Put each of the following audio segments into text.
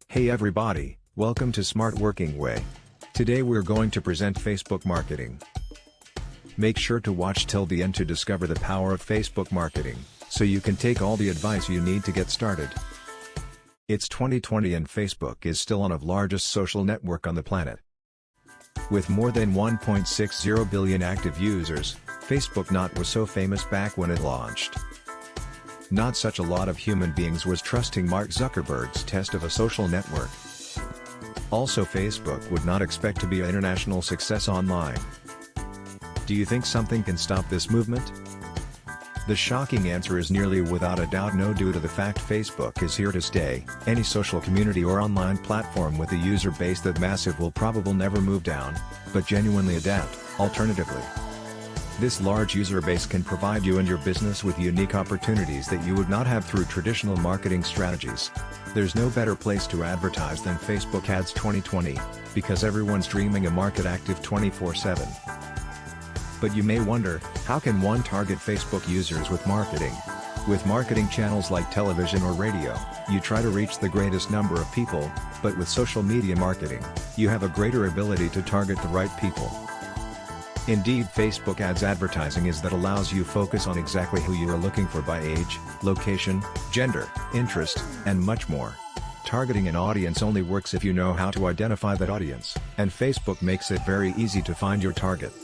Hey everybody, welcome to Smart Working Way. Today we're going to present Facebook marketing. Make sure to watch till the end to discover the power of Facebook marketing, so you can take all the advice you need to get started. It's 2020 and Facebook is still one of the largest social network on the planet. With more than 1.60 billion active users, Facebook not was so famous back when it launched. Not such a lot of human beings was trusting Mark Zuckerberg's test of a social network. Also Facebook would not expect to be an international success online. Do you think something can stop this movement? The shocking answer is nearly without a doubt no, due to the fact Facebook is here to stay. Any social community or online platform with a user base that massive will probably never move down, but genuinely adapt. Alternatively, this large user base can provide you and your business with unique opportunities that you would not have through traditional marketing strategies. There's no better place to advertise than Facebook Ads 2020, because everyone's dreaming a market active 24/7. But you may wonder, how can one target Facebook users with marketing? With marketing channels like television or radio, you try to reach the greatest number of people, but with social media marketing, you have a greater ability to target the right people. Indeed, Facebook ads advertising is that allows you focus on exactly who you are looking for by age, location, gender, interest, and much more. Targeting an audience only works if you know how to identify that audience, and Facebook makes it very easy to find your target.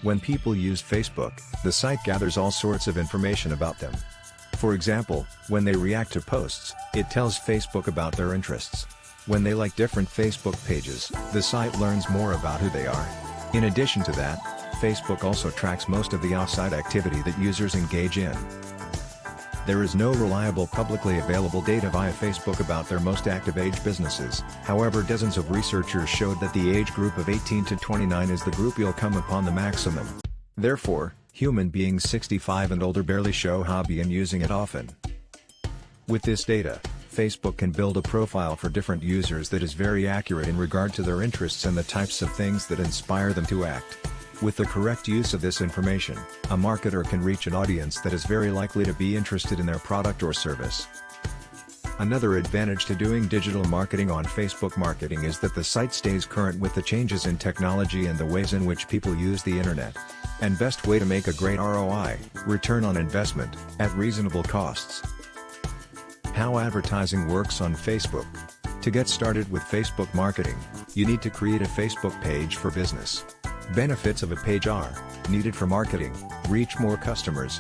When people use Facebook, the site gathers all sorts of information about them. For example, when they react to posts, it tells Facebook about their interests. When they like different Facebook pages, the site learns more about who they are. In addition to that, Facebook also tracks most of the off-site activity that users engage in. There is no reliable publicly available data via Facebook about their most active age businesses. However, dozens of researchers showed that the age group of 18 to 29 is the group you'll come upon the maximum. Therefore, human beings 65 and older barely show hobby in using it often. With this data, Facebook can build a profile for different users that is very accurate in regard to their interests and the types of things that inspire them to act. With the correct use of this information, a marketer can reach an audience that is very likely to be interested in their product or service. Another advantage to doing digital marketing on Facebook marketing is that the site stays current with the changes in technology and the ways in which people use the internet. And best way to make a great ROI, return on investment, at reasonable costs. How advertising works on Facebook. To get started with Facebook marketing, you need to create a Facebook page for business. Benefits of a page are: needed for marketing, reach more customers.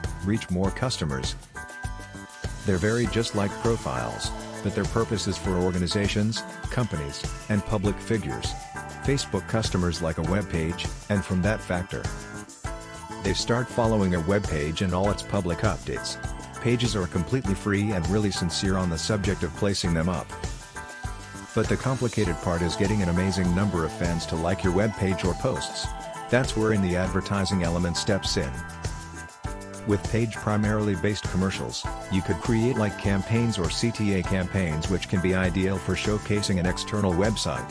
They're very just like profiles, but their purpose is for organizations, companies, and public figures. Facebook customers like a web page, and from that factor, they start following a web page and all its public updates. Pages are completely free and really sincere on the subject of placing them up. But the complicated part is getting an amazing number of fans to like your web page or posts. That's wherein the advertising element steps in. With page primarily based commercials, you could create like campaigns or CTA campaigns, which can be ideal for showcasing an external website.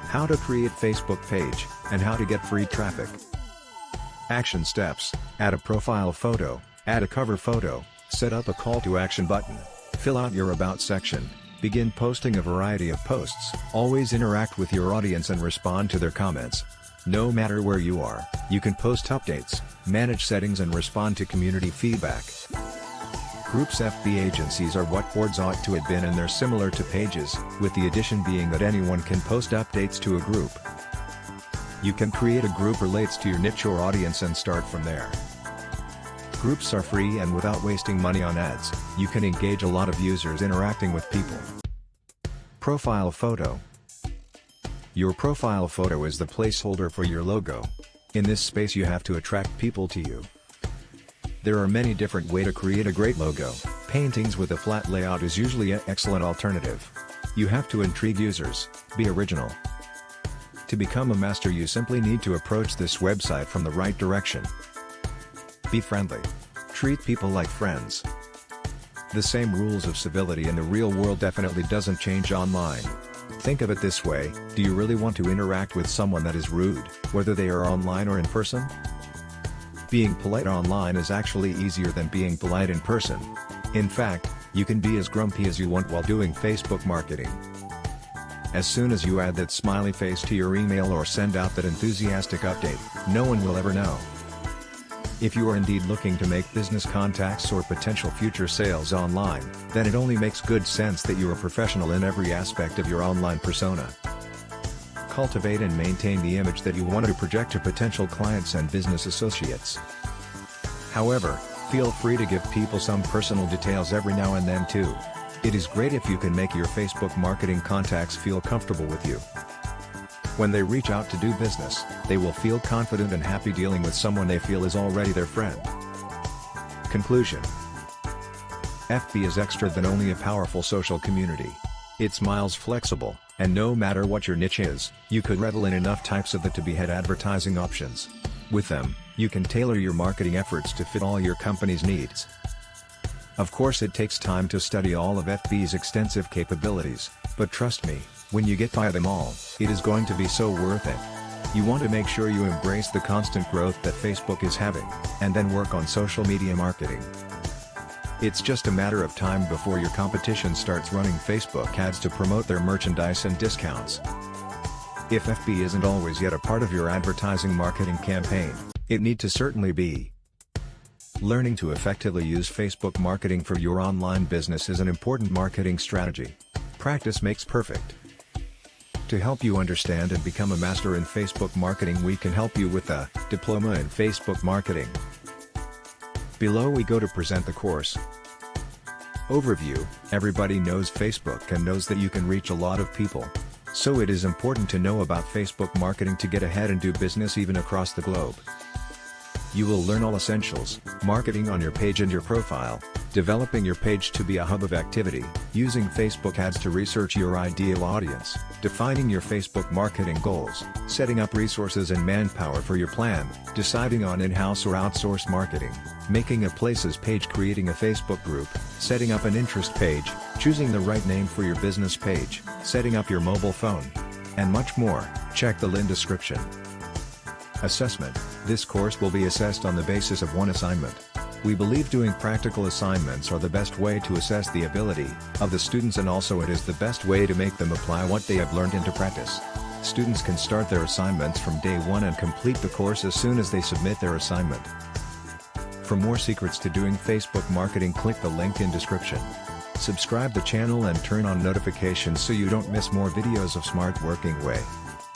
How to create Facebook page, and how to get free traffic. Action steps: add a profile photo, add a cover photo, set up a call to action button, fill out your about section, begin posting a variety of posts, always interact with your audience and respond to their comments. No matter where you are, you can post updates, manage settings and respond to community feedback. Groups FB agencies are what boards ought to have been, and they're similar to pages, with the addition being that anyone can post updates to a group. You can create a group relates to your niche or audience and start from there. Groups are free and without wasting money on ads, you can engage a lot of users interacting with people. Profile photo. Your profile photo is the placeholder for your logo. In this space you have to attract people to you. There are many different ways to create a great logo. Paintings with a flat layout is usually an excellent alternative. You have to intrigue users, be original. To become a master, you simply need to approach this website from the right direction. Be friendly. Treat people like friends. The same rules of civility in the real world definitely doesn't change online. Think of it this way: do you really want to interact with someone that is rude, whether they are online or in person? Being polite online is actually easier than being polite in person. In fact, you can be as grumpy as you want while doing Facebook marketing. As soon as you add that smiley face to your email or send out that enthusiastic update, no one will ever know. If you are indeed looking to make business contacts or potential future sales online, then it only makes good sense that you are professional in every aspect of your online persona. Cultivate and maintain the image that you want to project to potential clients and business associates. However, feel free to give people some personal details every now and then too. It is great if you can make your Facebook marketing contacts feel comfortable with you. When they reach out to do business, they will feel confident and happy dealing with someone they feel is already their friend. Conclusion: FB is extra than only a powerful social community. It's miles flexible, and no matter what your niche is, you could revel in enough types of it to behead advertising options. With them, you can tailor your marketing efforts to fit all your company's needs. Of course, it takes time to study all of FB's extensive capabilities, but trust me, when you get by them all, it is going to be so worth it. You want to make sure you embrace the constant growth that Facebook is having, and then work on social media marketing. It's just a matter of time before your competition starts running Facebook ads to promote their merchandise and discounts. If FB isn't always yet a part of your advertising marketing campaign, it need to certainly be. Learning to effectively use Facebook marketing for your online business is an important marketing strategy. Practice makes perfect. To help you understand and become a master in Facebook marketing, we can help you with a Diploma in Facebook Marketing. Below we go to present the course. Overview: everybody knows Facebook and knows that you can reach a lot of people. So it is important to know about Facebook marketing to get ahead and do business even across the globe. You will learn all essentials: marketing on your page and your profile, developing your page to be a hub of activity, using Facebook ads to research your ideal audience, defining your Facebook marketing goals, setting up resources and manpower for your plan, deciding on in-house or outsourced marketing, making a places page, creating a Facebook group, setting up an interest page, choosing the right name for your business page, setting up your mobile phone, and much more. Check the link description. Assessment: this course will be assessed on the basis of one assignment. We believe doing practical assignments are the best way to assess the ability of the students, and also it is the best way to make them apply what they have learned into practice. Students can start their assignments from day one and complete the course as soon as they submit their assignment. For more secrets to doing Facebook marketing, click the link in description. Subscribe the channel and turn on notifications so you don't miss more videos of Smart Working Way.